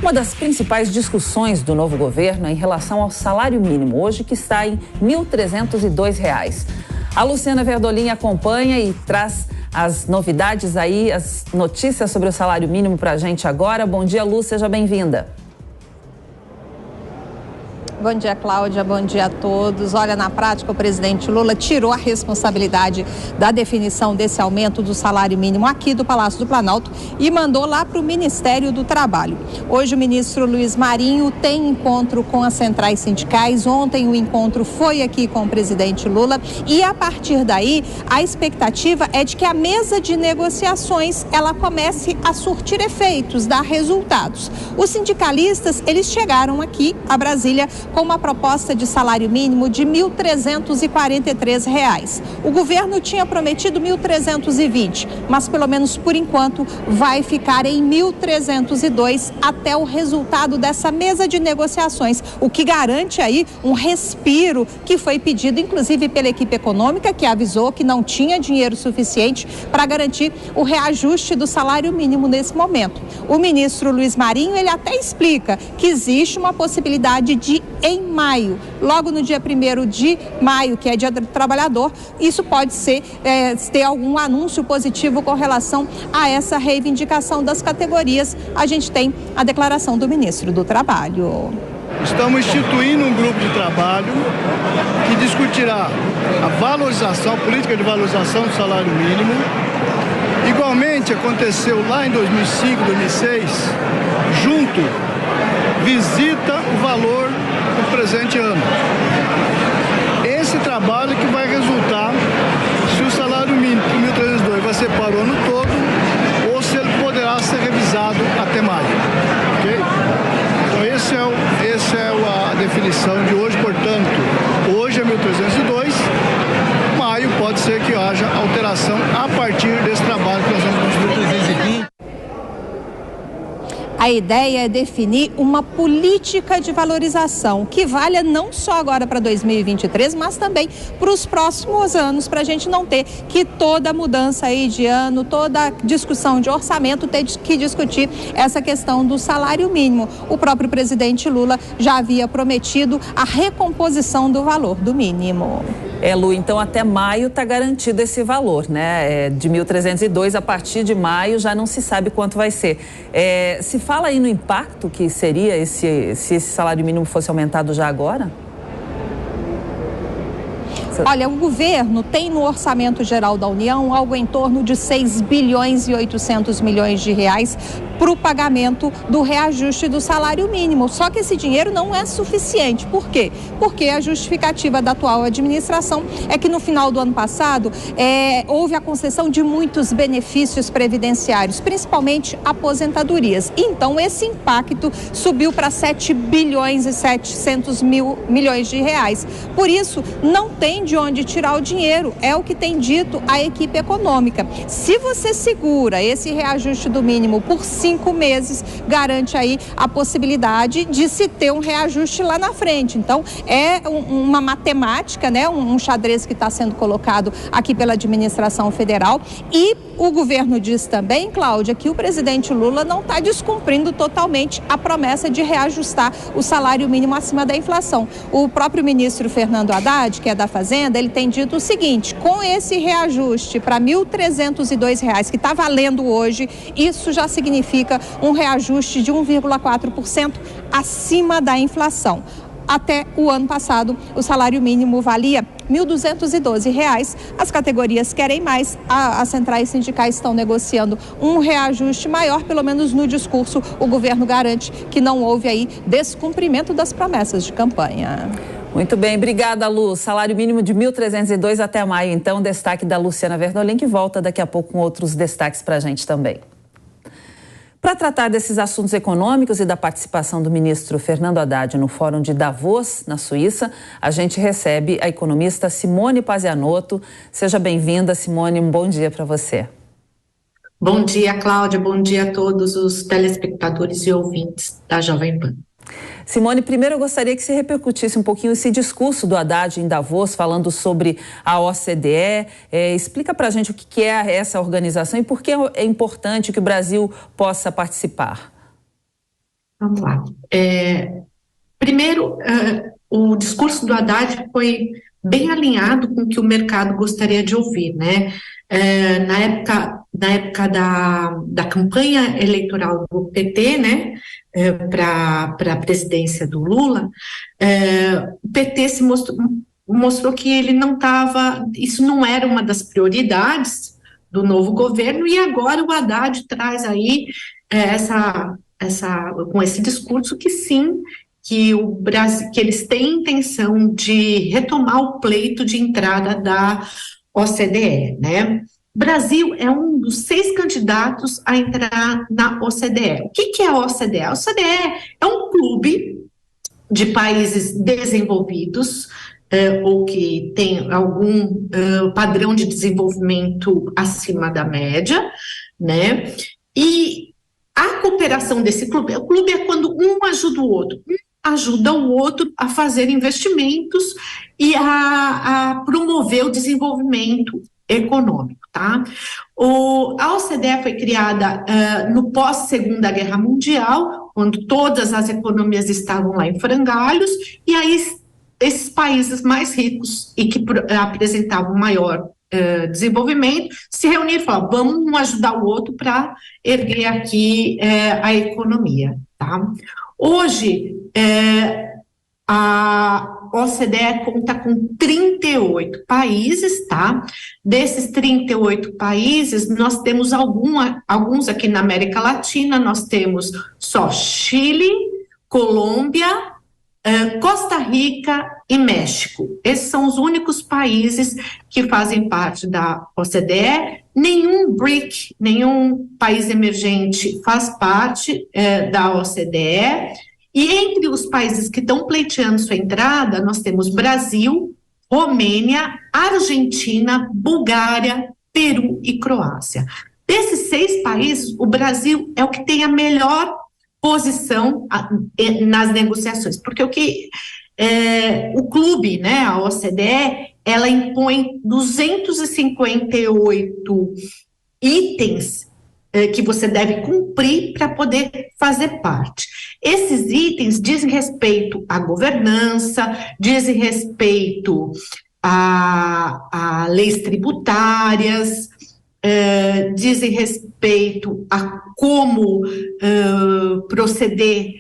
Uma das principais discussões do novo governo é em relação ao salário mínimo, hoje que está em R$ 1.302. A Luciana Verdolim acompanha e traz as novidades aí, as notícias sobre o salário mínimo para a gente agora. Bom dia, Lu, seja bem-vinda. Bom dia, Cláudia. Bom dia a todos. Olha, na prática, o presidente Lula tirou a responsabilidade da definição desse aumento do salário mínimo aqui do Palácio do Planalto e mandou lá para o Ministério do Trabalho. Hoje, o ministro Luiz Marinho tem encontro com as centrais sindicais. Ontem, o encontro foi aqui com o presidente Lula e, a partir daí, a expectativa é de que a mesa de negociações ela comece a surtir efeitos, dar resultados. Os sindicalistas, eles chegaram aqui a Brasília com uma proposta de salário mínimo de R$ 1.343. O governo tinha prometido 1.320, mas pelo menos por enquanto vai ficar em 1.302 até o resultado dessa mesa de negociações, o que garante aí um respiro que foi pedido inclusive pela equipe econômica, que avisou que não tinha dinheiro suficiente para garantir o reajuste do salário mínimo nesse momento. O ministro Luiz Marinho, ele até explica que existe uma possibilidade de em maio, logo no dia 1º de maio, que é dia do trabalhador, isso pode ser, ter algum anúncio positivo com relação a essa reivindicação das categorias. A gente tem a declaração do ministro do Trabalho. Estamos instituindo um grupo de trabalho que discutirá a valorização, a política de valorização do salário mínimo. Igualmente aconteceu lá em 2005, 2006, junto, visita o valor do presente ano. Esse trabalho que vai resultar se o salário mínimo de 1.302 vai ser para o ano todo ou se ele poderá ser revisado até maio. Ok? Então essa é a definição de hoje, portanto, hoje é 1.302, maio pode ser que haja alteração a partir desse trabalho que nós vamos construir 320. A ideia é definir uma política de valorização que valha não só agora para 2023, mas também para os próximos anos, para a gente não ter que toda mudança aí de ano, toda discussão de orçamento ter que discutir essa questão do salário mínimo. O próprio presidente Lula já havia prometido a recomposição do valor do mínimo. Lu, então até maio está garantido esse valor, né? De 1.302, a partir de maio já não se sabe quanto vai ser. Se fala aí no impacto que seria se esse salário mínimo fosse aumentado já agora? Olha, o governo tem no Orçamento Geral da União algo em torno de 6 bilhões e 800 milhões de reais para o pagamento do reajuste do salário mínimo. Só que esse dinheiro não é suficiente. Por quê? Porque a justificativa da atual administração é que no final do ano passado houve a concessão de muitos benefícios previdenciários, principalmente aposentadorias. Então, esse impacto subiu para 7 bilhões e 700 milhões de reais. Por isso, não tem de onde tirar o dinheiro, é o que tem dito a equipe econômica. Se você segura esse reajuste do mínimo por 5 meses, garante aí a possibilidade de se ter um reajuste lá na frente. Então, é uma matemática, né? Um xadrez que está sendo colocado aqui pela administração federal. E o governo diz também, Cláudia, que o presidente Lula não está descumprindo totalmente a promessa de reajustar o salário mínimo acima da inflação. O próprio ministro Fernando Haddad, que é da Fazenda, ele tem dito o seguinte: com esse reajuste para R$ 1.302 que está valendo hoje, isso já significa um reajuste de 1,4% acima da inflação. Até o ano passado, o salário mínimo valia R$ 1.212. As categorias querem mais. As centrais sindicais estão negociando um reajuste maior. Pelo menos no discurso, o governo garante que não houve aí descumprimento das promessas de campanha. Muito bem, obrigada, Lu. Salário mínimo de 1.302 até maio, então, destaque da Luciana Verdolim, que volta daqui a pouco com outros destaques para a gente também. Para tratar desses assuntos econômicos e da participação do ministro Fernando Haddad no Fórum de Davos, na Suíça, a gente recebe a economista Simone Pazianotto. Seja bem-vinda, Simone, um bom dia para você. Bom dia, Cláudia, bom dia a todos os telespectadores e ouvintes da Jovem Pan. Simone, primeiro eu gostaria que você repercutisse um pouquinho esse discurso do Haddad em Davos, falando sobre a OCDE. Explica para a gente o que é essa organização e por que é importante que o Brasil possa participar. Vamos lá. Primeiro, o discurso do Haddad foi bem alinhado com o que o mercado gostaria de ouvir, né? Na época da campanha eleitoral do PT, né, para a presidência do Lula, o PT mostrou que ele não estava, isso não era uma das prioridades do novo governo, e agora o Haddad traz aí com esse discurso que sim, que o Brasil, que eles têm intenção de retomar o pleito de entrada da OCDE, né? O Brasil é um dos 6 candidatos a entrar na OCDE. O que é a OCDE? A OCDE é um clube de países desenvolvidos ou que tem algum padrão de desenvolvimento acima da média, né? E a cooperação desse clube, o clube é quando um ajuda o outro, ajuda o outro a fazer investimentos e a promover o desenvolvimento econômico, tá? A OCDE foi criada no pós-Segunda Guerra Mundial, quando todas as economias estavam lá em frangalhos, e aí esses países mais ricos e que apresentavam maior desenvolvimento se reuniram e falaram, vamos um ajudar o outro para erguer aqui a economia, tá? Hoje, a OCDE conta com 38 países, tá? Desses 38 países, nós temos alguns aqui na América Latina, nós temos só Chile, Colômbia, Costa Rica e México. Esses são os únicos países que fazem parte da OCDE. Nenhum BRIC, nenhum país emergente faz parte da OCDE. E entre os países que estão pleiteando sua entrada, nós temos Brasil, Romênia, Argentina, Bulgária, Peru e Croácia. Desses 6 países, o Brasil é o que tem a melhor posição nas negociações, porque o clube, né, a OCDE, ela impõe 258 itens que você deve cumprir para poder fazer parte. Esses itens dizem respeito à governança, dizem respeito a leis tributárias, dizem respeito a como proceder.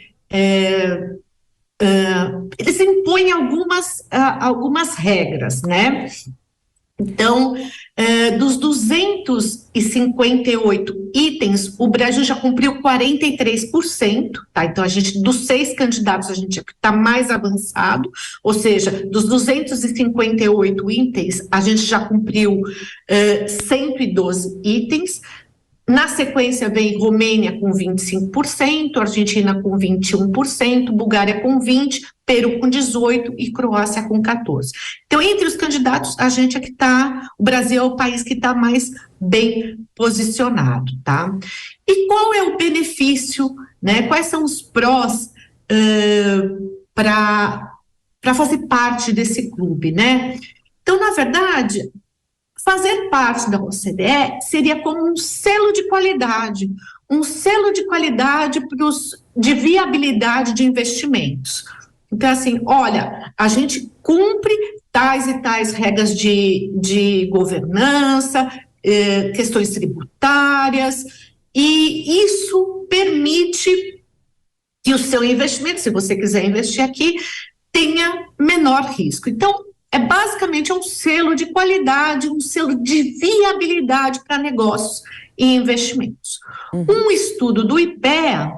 Eles impõem algumas regras, né? Então, dos 258 itens, o Brasil já cumpriu 43%, tá? Então, dos 6 candidatos, a gente está mais avançado, ou seja, dos 258 itens, a gente já cumpriu 112 itens. Na sequência vem Romênia com 25%, Argentina com 21%, Bulgária com 20%, Peru com 18% e Croácia com 14%. Então, entre os candidatos, a gente é que está, o Brasil é o país que está mais bem posicionado, tá? E qual é o benefício, né? Quais são os prós para fazer parte desse clube, né? Então, na verdade, fazer parte da OCDE seria como um selo de qualidade de viabilidade de investimentos. Então, assim, olha, a gente cumpre tais e tais regras de governança, questões tributárias, e isso permite que o seu investimento, se você quiser investir aqui, tenha menor risco. Então, basicamente um selo de qualidade, um selo de viabilidade para negócios e investimentos. Um estudo do IPEA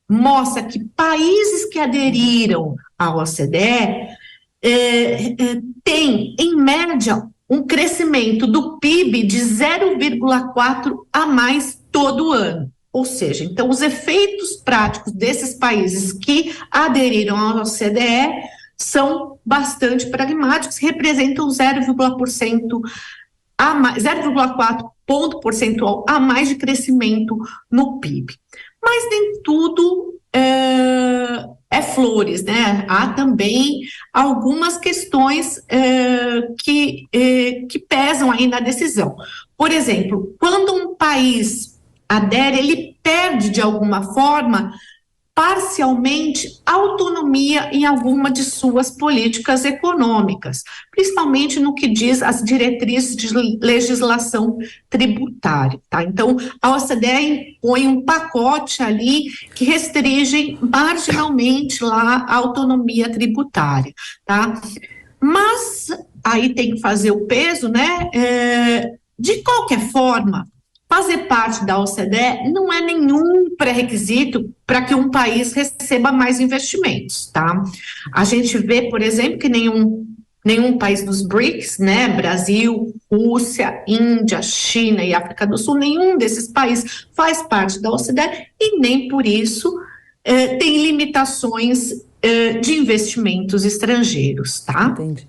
mostra que países que aderiram à OCDE têm, em média, um crescimento do PIB de 0,4 a mais todo ano. Ou seja, então, os efeitos práticos desses países que aderiram à OCDE são bastante pragmáticos, representam 0,4 ponto percentual a mais de crescimento no PIB. Mas nem tudo é flores, né? Há também algumas questões que pesam aí na decisão. Por exemplo, quando um país adere, ele perde de alguma forma parcialmente autonomia em alguma de suas políticas econômicas, principalmente no que diz as diretrizes de legislação tributária, tá? Então, a OCDE impõe um pacote ali que restringe marginalmente lá a autonomia tributária, tá? Mas aí tem que fazer o peso, né? De qualquer forma, fazer parte da OCDE não é nenhum pré-requisito para que um país receba mais investimentos, tá? A gente vê, por exemplo, que nenhum país dos BRICS, né, Brasil, Rússia, Índia, China e África do Sul, nenhum desses países faz parte da OCDE e nem por isso tem limitações de investimentos estrangeiros, tá? Entendi.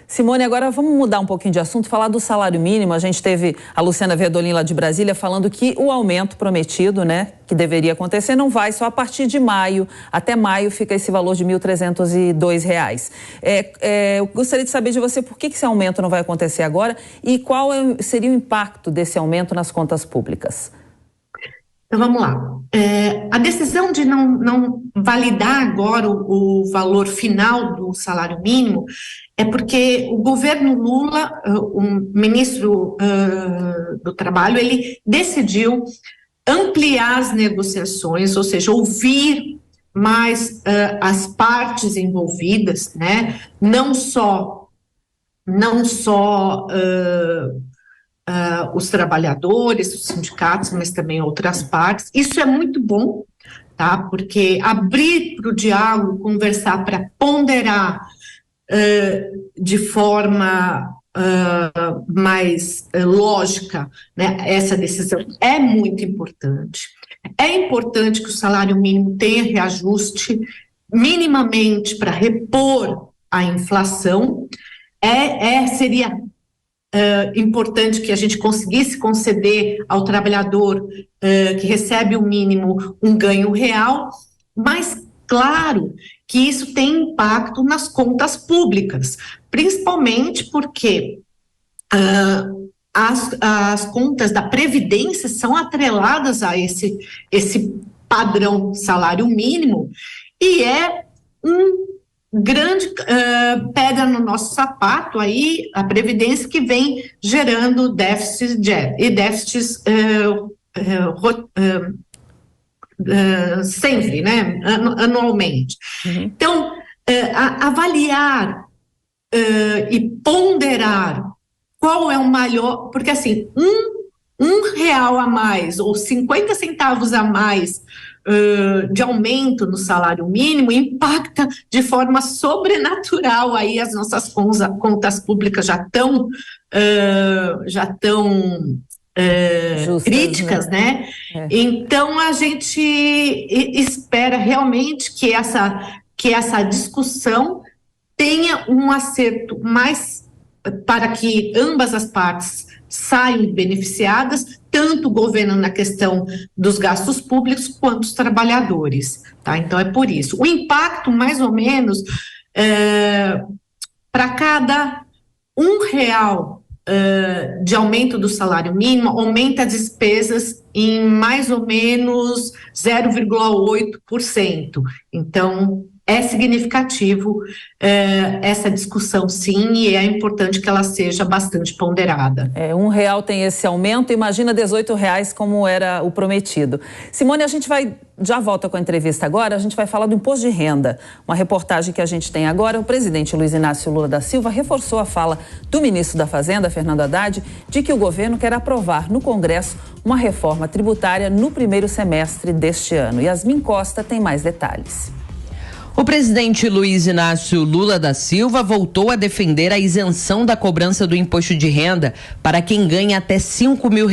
Simone, agora vamos mudar um pouquinho de assunto, falar do salário mínimo. A gente teve a Luciana Verdolim lá de Brasília falando que o aumento prometido, né, que deveria acontecer, não vai só a partir de maio. Até maio fica esse valor de R$ 1.302. Eu gostaria de saber de você por que esse aumento não vai acontecer agora e qual seria o impacto desse aumento nas contas públicas. Então, vamos lá. A decisão de não validar agora o valor final do salário mínimo é porque o governo Lula, o ministro do Trabalho, ele decidiu ampliar as negociações, ou seja, ouvir mais as partes envolvidas, né? Não só os trabalhadores, os sindicatos, mas também outras partes. Isso é muito bom, tá? Porque abrir para o diálogo, conversar, para ponderar de forma mais lógica, né, essa decisão é muito importante. É importante que o salário mínimo tenha reajuste minimamente para repor a inflação. Seria importante que a gente conseguisse conceder ao trabalhador que recebe o mínimo um ganho real, mas claro que isso tem impacto nas contas públicas, principalmente porque as contas da Previdência são atreladas a esse padrão salário mínimo e é um grande pedra no nosso sapato aí, a Previdência que vem gerando déficits sempre, né, anualmente. Uhum. Então, avaliar e ponderar qual é o maior, porque assim, um real a mais ou 50 centavos a mais de aumento no salário mínimo impacta de forma sobrenatural aí as nossas contas públicas já estão críticas, né? Então a gente espera realmente que essa discussão tenha um acerto mais para que ambas as partes saiam beneficiadas, tanto o governo na questão dos gastos públicos quanto os trabalhadores, tá? Então é por isso. O impacto, mais ou menos, para cada R$1 de aumento do salário mínimo, aumenta as despesas em mais ou menos 0,8%. Então, é significativo essa discussão, sim, e é importante que ela seja bastante ponderada. R$1 tem esse aumento, imagina R$18 como era o prometido. Simone, a gente já volta com a entrevista agora, a gente vai falar do imposto de renda. Uma reportagem que a gente tem agora, o presidente Luiz Inácio Lula da Silva reforçou a fala do ministro da Fazenda, Fernando Haddad, de que o governo quer aprovar no Congresso uma reforma tributária no primeiro semestre deste ano. Yasmin Costa tem mais detalhes. O presidente Luiz Inácio Lula da Silva voltou a defender a isenção da cobrança do imposto de renda para quem ganha até R$5 mil.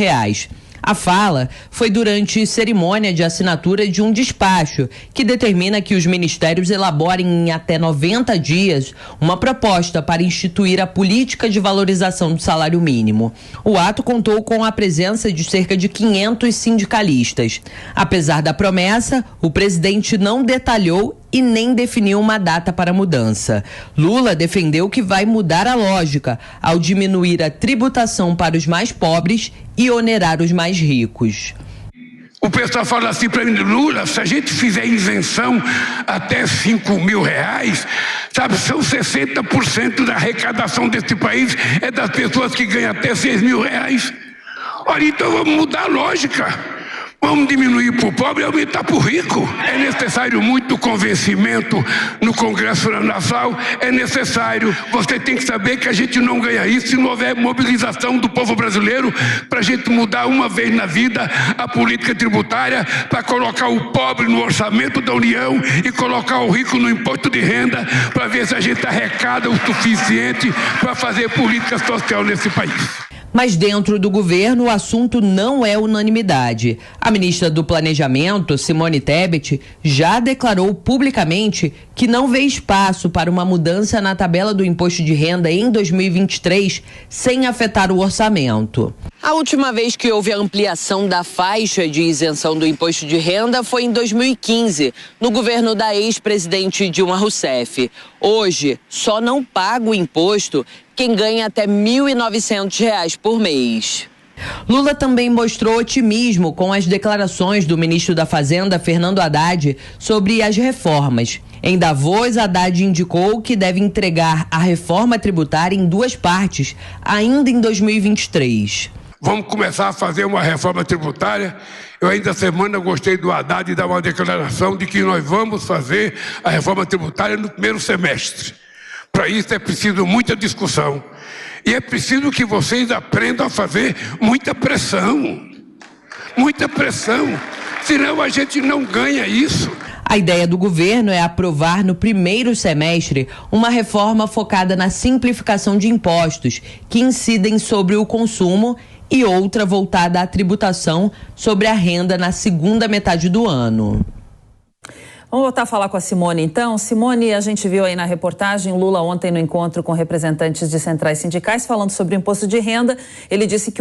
A fala foi durante cerimônia de assinatura de um despacho que determina que os ministérios elaborem em até 90 dias uma proposta para instituir a política de valorização do salário mínimo. O ato contou com a presença de cerca de 500 sindicalistas. Apesar da promessa, o presidente não detalhou e nem definiu uma data para a mudança. Lula defendeu que vai mudar a lógica ao diminuir a tributação para os mais pobres e onerar os mais ricos. O pessoal fala assim para mim, Lula, se a gente fizer isenção até 5 mil reais, sabe, são 60% da arrecadação desse país é das pessoas que ganham até 6 mil reais. Olha, então vamos mudar a lógica. Vamos diminuir para o pobre e aumentar para o rico. É necessário muito convencimento no Congresso Nacional, é necessário. Você tem que saber que a gente não ganha isso se não houver mobilização do povo brasileiro para a gente mudar uma vez na vida a política tributária, para colocar o pobre no orçamento da União e colocar o rico no imposto de renda, para ver se a gente arrecada o suficiente para fazer política social nesse país. Mas dentro do governo o assunto não é unanimidade. A ministra do Planejamento, Simone Tebet, já declarou publicamente que não vê espaço para uma mudança na tabela do imposto de renda em 2023 sem afetar o orçamento. A última vez que houve a ampliação da faixa de isenção do imposto de renda foi em 2015, no governo da ex-presidente Dilma Rousseff. Hoje, só não paga o imposto quem ganha até R$ 1.900 por mês. Lula também mostrou otimismo com as declarações do ministro da Fazenda, Fernando Haddad, sobre as reformas. Em Davos, Haddad indicou que deve entregar a reforma tributária em 2 partes, ainda em 2023. Vamos começar a fazer uma reforma tributária. Eu ainda semana gostei do Haddad dar uma declaração de que nós vamos fazer a reforma tributária no primeiro semestre. Para isso é preciso muita discussão. E é preciso que vocês aprendam a fazer muita pressão. Muita pressão. Senão a gente não ganha isso. A ideia do governo é aprovar no primeiro semestre uma reforma focada na simplificação de impostos que incidem sobre o consumo e outra voltada à tributação sobre a renda na segunda metade do ano. Vamos voltar a falar com a Simone, então. Simone, a gente viu aí na reportagem Lula ontem no encontro com representantes de centrais sindicais falando sobre o imposto de renda. Ele disse que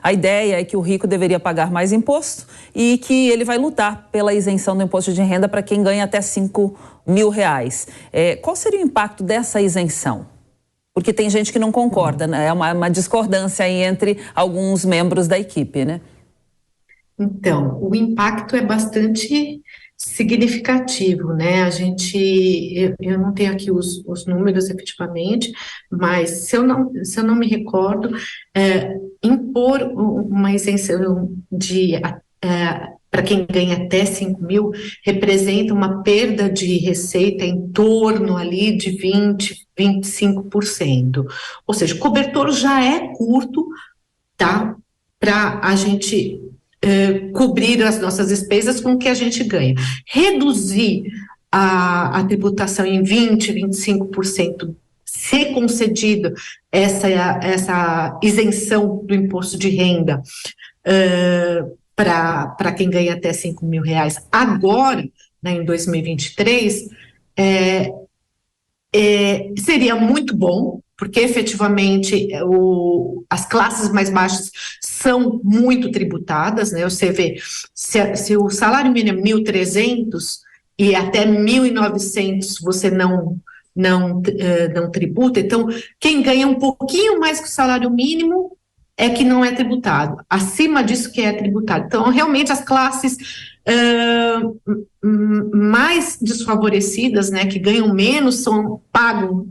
a ideia é que o rico deveria pagar mais imposto e que ele vai lutar pela isenção do imposto de renda para quem ganha até 5 mil reais. Qual seria o impacto dessa isenção? Porque tem gente que não concorda, né? É uma discordância aí entre alguns membros da equipe, né? Então, o impacto é bastante significativo, né? Eu não tenho aqui os números efetivamente, mas se eu não me recordo, impor uma isenção para quem ganha até 5 mil representa uma perda de receita em torno ali de 25%. Ou seja, o cobertor já é curto, tá? Para a gente cobrir as nossas despesas com o que a gente ganha. Reduzir a tributação em 25%, ser concedido essa isenção do imposto de renda para quem ganha até 5 mil reais agora, né, em 2023, seria muito bom, porque efetivamente as classes mais baixas são muito tributadas, né? Você vê, se o salário mínimo é 1.300 e até 1.900 você não tributa, então quem ganha um pouquinho mais que o salário mínimo é que não é tributado, acima disso que é tributado. Então, realmente, as classes mais desfavorecidas, né, que ganham menos, pagam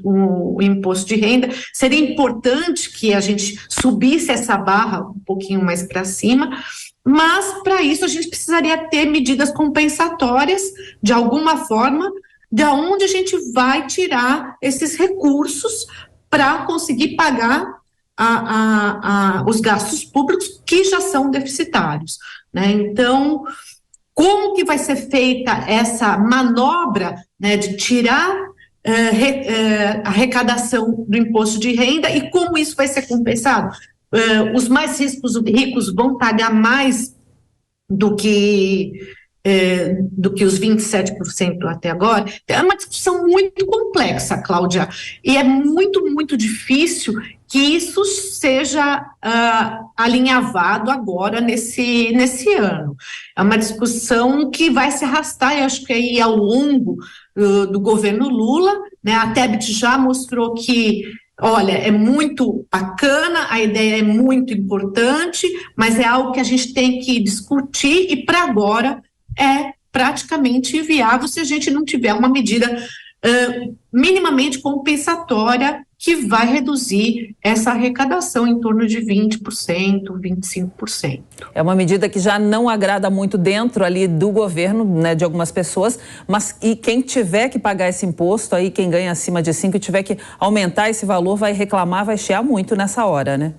o imposto de renda. Seria importante que a gente subisse essa barra um pouquinho mais para cima, mas, para isso, a gente precisaria ter medidas compensatórias, de alguma forma, de onde a gente vai tirar esses recursos para conseguir pagar os gastos públicos que já são deficitários, né? Então, como que vai ser feita essa manobra, né, de tirar a arrecadação do imposto de renda e como isso vai ser compensado? Os mais ricos vão pagar mais do que os 27% até agora. É uma discussão muito complexa, Cláudia, e é muito, muito difícil que isso seja alinhavado agora nesse ano. É uma discussão que vai se arrastar, eu acho que aí ao longo do governo Lula, né? A Tebet já mostrou que olha, é muito bacana, a ideia é muito importante, mas é algo que a gente tem que discutir e para agora é praticamente inviável se a gente não tiver uma medida minimamente compensatória que vai reduzir essa arrecadação em torno de 20%, 25%. É uma medida que já não agrada muito dentro ali do governo, né, de algumas pessoas, mas e quem tiver que pagar esse imposto aí, quem ganha acima de 5 e tiver que aumentar esse valor, vai reclamar, vai chiar muito nessa hora, né?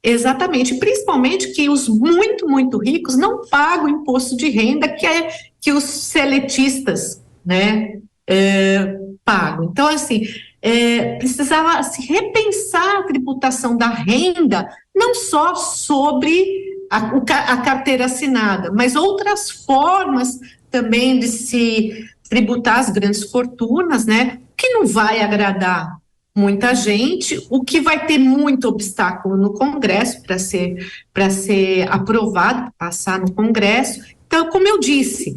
Exatamente, principalmente que os muito, muito ricos não pagam imposto de renda que os seletistas, né, pagam. Então, assim, precisava se repensar a tributação da renda, não só sobre a carteira assinada, mas outras formas também de se tributar as grandes fortunas, né, que não vai agradar muita gente, o que vai ter muito obstáculo no Congresso para ser aprovado, passar no Congresso. Então, como eu disse,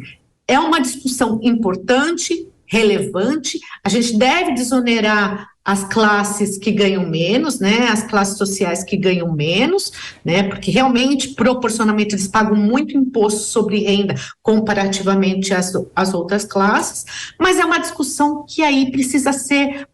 é uma discussão importante, relevante, a gente deve desonerar as classes que ganham menos, né, as classes sociais que ganham menos, né, porque realmente, proporcionalmente, eles pagam muito imposto sobre renda comparativamente às outras classes, mas é uma discussão que aí precisa ser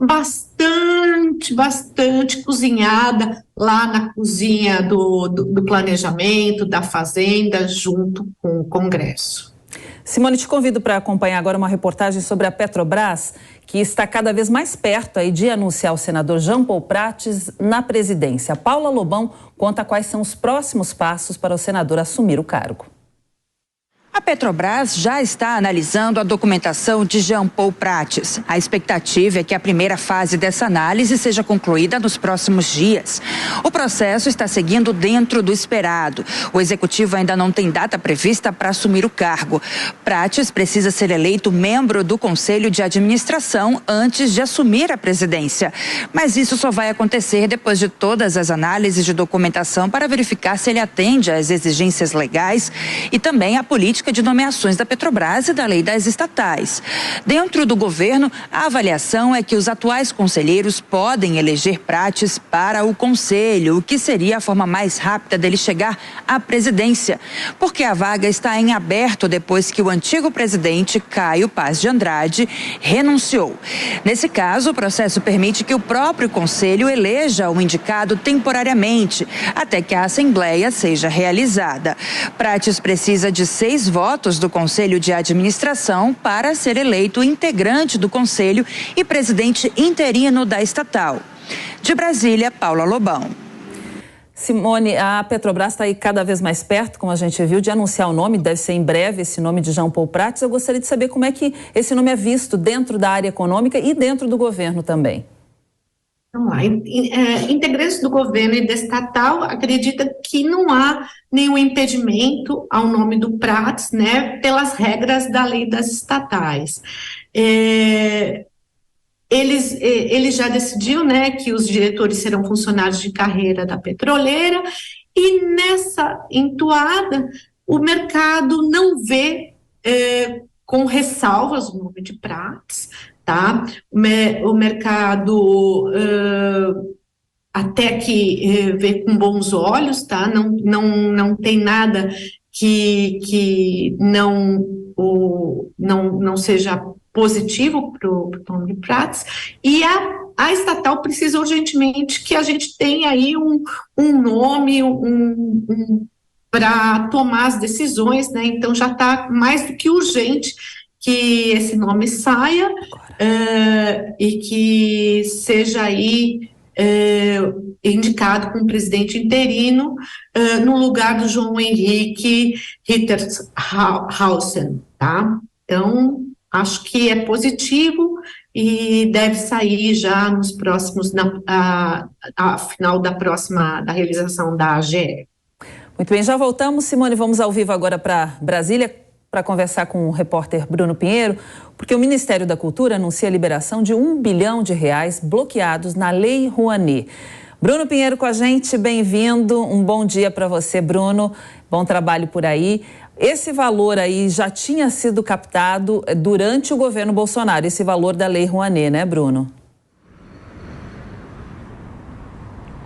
bastante cozinhada lá na cozinha do planejamento, da Fazenda, junto com o Congresso. Simone, te convido para acompanhar agora uma reportagem sobre a Petrobras, que está cada vez mais perto aí de anunciar o senador Jean Paul Prates na presidência. Paula Lobão conta quais são os próximos passos para o senador assumir o cargo. A Petrobras já está analisando a documentação de Jean Paul Prates. A expectativa é que a primeira fase dessa análise seja concluída nos próximos dias. O processo está seguindo dentro do esperado. O executivo ainda não tem data prevista para assumir o cargo. Prates precisa ser eleito membro do Conselho de Administração antes de assumir a presidência. Mas isso só vai acontecer depois de todas as análises de documentação para verificar se ele atende às exigências legais e também à política de nomeações da Petrobras e da lei das estatais. Dentro do governo, a avaliação é que os atuais conselheiros podem eleger Prates para o conselho, o que seria a forma mais rápida dele chegar à presidência, porque a vaga está em aberto depois que o antigo presidente, Caio Paz de Andrade, renunciou. Nesse caso, o processo permite que o próprio conselho eleja o indicado temporariamente, até que a assembleia seja realizada. Prates precisa de 6 votos do Conselho de Administração para ser eleito integrante do Conselho e presidente interino da estatal. De Brasília, Paula Lobão. Simone, a Petrobras está aí cada vez mais perto, como a gente viu, de anunciar o nome, deve ser em breve esse nome de Jean Paul Prates. Eu gostaria de saber como é que esse nome é visto dentro da área econômica e dentro do governo também. Vamos lá, integrantes do governo e da estatal acreditam que não há nenhum impedimento ao nome do Prates, né, pelas regras da lei das estatais. Ele já decidiu, né, que os diretores serão funcionários de carreira da petroleira e nessa entoada o mercado não vê com ressalvas o nome de Prates, tá? O mercado até que vê com bons olhos, tá? Não tem nada que não seja positivo para o nome de Prates, e a estatal precisa urgentemente que a gente tenha aí um nome para tomar as decisões, né? Então já está mais do que urgente que esse nome saia e que seja aí indicado como presidente interino no lugar do João Henrique Rittershausen, tá? Então, acho que é positivo e deve sair já nos próximos, a final da realização da AGE. Muito bem, já voltamos, Simone, vamos ao vivo agora para Brasília para conversar com o repórter Bruno Pinheiro, porque o Ministério da Cultura anuncia a liberação de R$1 bilhão bloqueados na Lei Rouanet. Bruno Pinheiro com a gente, bem-vindo, um bom dia para você, Bruno, bom trabalho por aí. Esse valor aí já tinha sido captado durante o governo Bolsonaro, esse valor da Lei Rouanet, né, Bruno?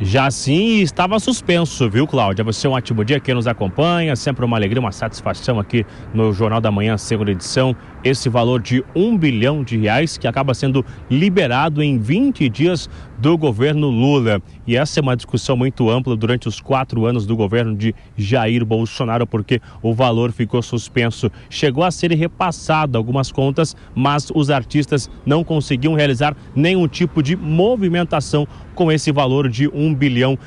Já sim, estava suspenso, viu, Cláudia? Você é um ótimo dia que nos acompanha, sempre uma alegria, uma satisfação aqui no Jornal da Manhã, segunda edição. Esse valor de R$1 bilhão que acaba sendo liberado em 20 dias do governo Lula. E essa é uma discussão muito ampla durante os 4 anos do governo de Jair Bolsonaro, porque o valor ficou suspenso. Chegou a ser repassado algumas contas, mas os artistas não conseguiam realizar nenhum tipo de movimentação com esse valor de R$1 bilhão.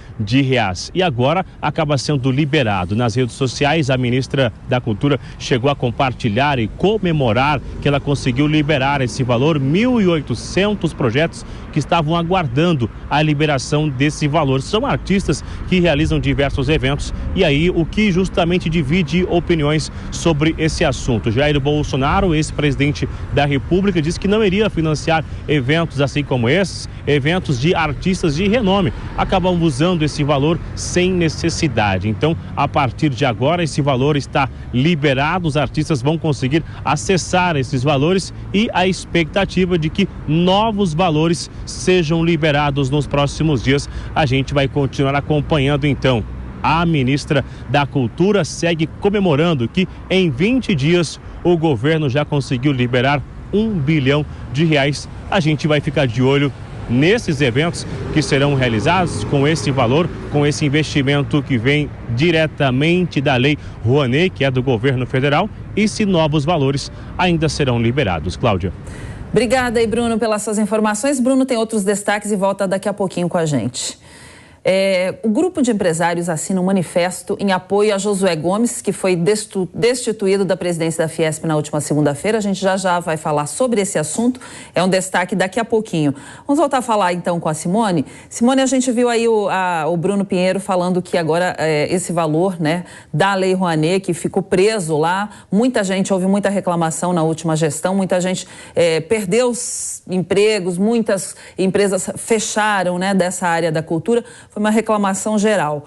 E agora acaba sendo liberado. Nas redes sociais, a ministra da Cultura chegou a compartilhar e comemorar que ela conseguiu liberar esse valor, 1.800 projetos que estavam aguardando a liberação desse valor. São artistas que realizam diversos eventos e aí o que justamente divide opiniões sobre esse assunto. Jair Bolsonaro, ex-presidente da República, disse que não iria financiar eventos assim como esses, eventos de artistas de renome. Acabam usando esse valor sem necessidade. Então, a partir de agora, esse valor está liberado, os artistas vão conseguir acessar esses valores e a expectativa de que novos valores sejam liberados nos próximos dias. A gente vai continuar acompanhando então. A ministra da Cultura segue comemorando que em 20 dias o governo já conseguiu liberar R$1 bilhão. A gente vai ficar de olho nesses eventos que serão realizados com esse valor, com esse investimento que vem diretamente da Lei Rouanet, que é do governo federal, e se novos valores ainda serão liberados. Cláudia. Obrigada aí, Bruno, pelas suas informações. Bruno tem outros destaques e volta daqui a pouquinho com a gente. O grupo de empresários assina um manifesto em apoio a Josué Gomes, que foi destituído da presidência da Fiesp na última segunda-feira. A gente já vai falar sobre esse assunto, é um destaque daqui a pouquinho. Vamos voltar a falar então com a Simone. Simone, a gente viu aí o Bruno Pinheiro falando que agora esse valor, né, da Lei Rouanet, que ficou preso lá, muita gente, houve muita reclamação na última gestão, muita gente perdeu os empregos, muitas empresas fecharam, né, dessa área da cultura. Foi uma reclamação geral.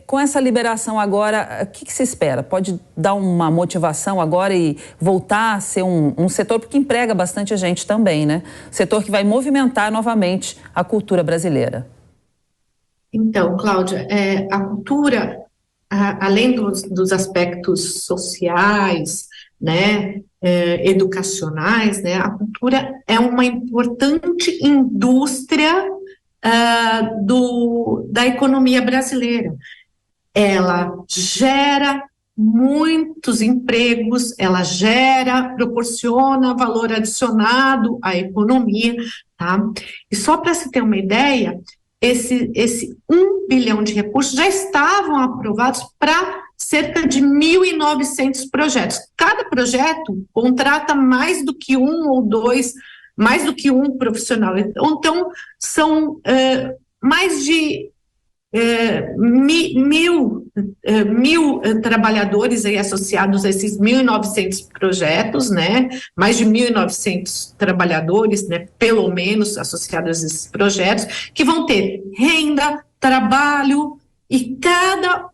Com essa liberação agora, o que se espera? Pode dar uma motivação agora e voltar a ser um setor, porque emprega bastante gente também, né? Setor que vai movimentar novamente a cultura brasileira. Então, Cláudia, a cultura, além dos aspectos sociais, né, educacionais, né, a cultura é uma importante indústria da economia brasileira. Ela gera muitos empregos, ela proporciona valor adicionado à economia, tá? E só para se ter uma ideia, esse R$1 bilhão de recursos já estavam aprovados para cerca de 1.900 projetos. Cada projeto contrata mais do que mais do que um profissional. Então, são mais de mil trabalhadores aí associados a esses 1.900 projetos, né? Mais de 1.900 trabalhadores, né? Pelo menos associados a esses projetos, que vão ter renda, trabalho, e cada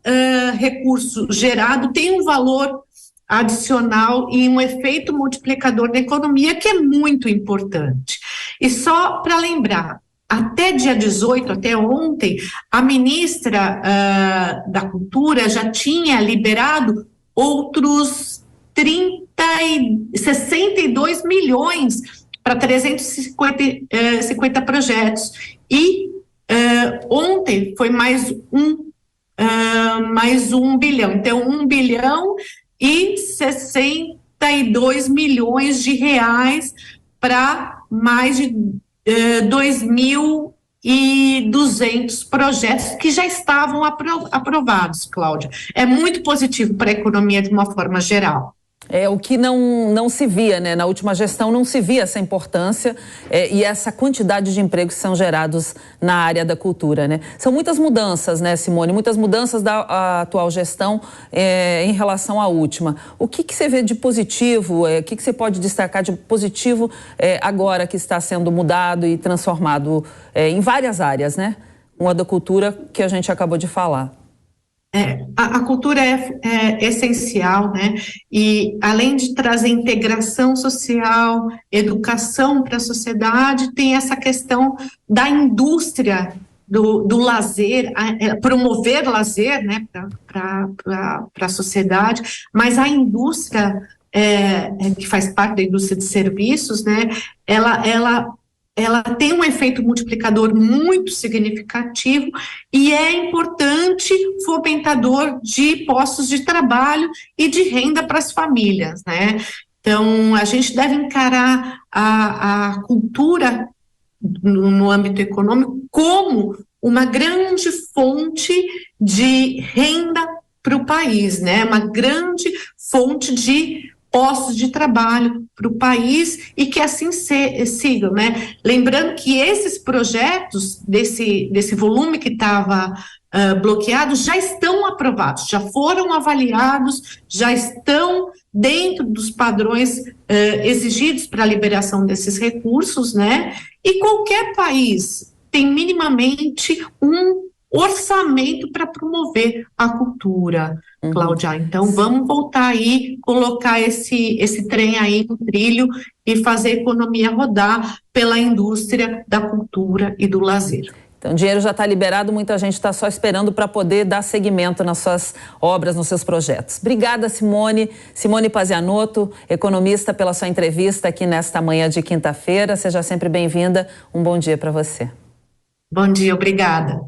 recurso gerado tem um valor adicional e um efeito multiplicador na economia que é muito importante. E só para lembrar, até dia 18, até ontem, a ministra da Cultura já tinha liberado outros 62 milhões para 350 projetos. E ontem foi mais um bilhão. Então, R$1 bilhão e 62 milhões de reais para mais de 2.200 projetos que já estavam aprovados, Cláudia. É muito positivo para a economia de uma forma geral. É o que não se via, né? Na última gestão não se via essa importância e essa quantidade de empregos que são gerados na área da cultura, né? São muitas mudanças, né, Simone? Muitas mudanças da atual gestão em relação à última. O que você vê de positivo? O que você pode destacar de positivo agora que está sendo mudado e transformado em várias áreas, né? Uma da cultura que a gente acabou de falar. A cultura é essencial, né? E além de trazer integração social, educação para a sociedade, tem essa questão da indústria do lazer, promover lazer, né, para a sociedade, mas a indústria, que faz parte da indústria de serviços, né, ela tem um efeito multiplicador muito significativo e é importante fomentador de postos de trabalho e de renda para as famílias, né? Então, a gente deve encarar a cultura no âmbito econômico como uma grande fonte de renda para o país, né? Uma grande fonte de postos de trabalho para o país e que assim sigam, né? Lembrando que esses projetos desse volume que estava bloqueado já estão aprovados, já foram avaliados, já estão dentro dos padrões exigidos para a liberação desses recursos, né? E qualquer país tem minimamente um orçamento para promover a cultura, Cláudia. Então, vamos voltar aí, colocar esse trem aí no trilho e fazer a economia rodar pela indústria da cultura e do lazer. Então, o dinheiro já está liberado, muita gente está só esperando para poder dar seguimento nas suas obras, nos seus projetos. Obrigada, Simone. Simone Pazianotto, economista, pela sua entrevista aqui nesta manhã de quinta-feira. Seja sempre bem-vinda. Um bom dia para você. Bom dia, obrigada.